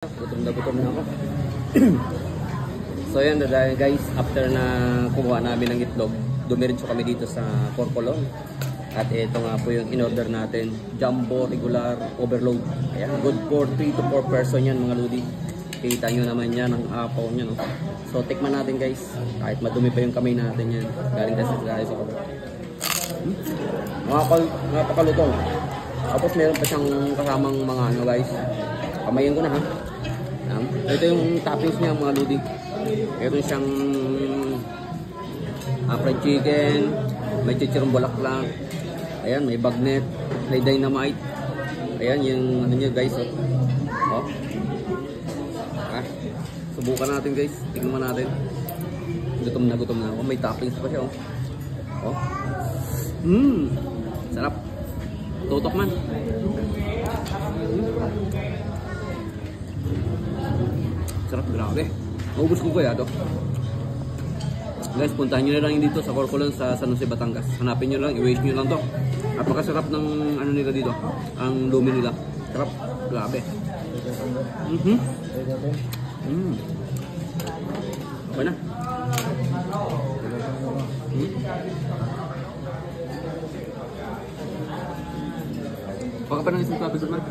Gutom na ako. So yan dahil guys, after na kumuha namin ng itlog, dumiretso kami dito sa Corcolon. At ito nga po yung in-order natin, Jumbo Regular Overload. Ayan, good for 3 to 4 person yan mga ludi. Kita nyo naman yan ang apaw nyo, no? So tikman natin guys, kahit madumi pa yung kamay natin yan. Galing kasi sa cover. Napakalutong. Tapos meron pa siyang kasamang mga ano guys. Kamayin ko na ha. Ito yung toppings niya mga ludi. Ito siyang fried chicken, may chichirong bulaklak, ayan, may bagnet, may dynamite. Ayan yung ano niya guys. Oh. Subukan natin guys. Tingnan natin. Gutom na ako. May toppings pa siya oh. Oh. Sarap. Tutok man. Sarap, grabe. Maubos ko kaya to. Guys, puntahan nyo na lang dito sa Corcolon sa San Jose, Batangas. Hanapin nyo lang, i-waste nyo lang to. Napakasarap ng ano nila dito. Ang lumi nila. Sarap, grabe. Okay na. Baka pa ng isang topic man.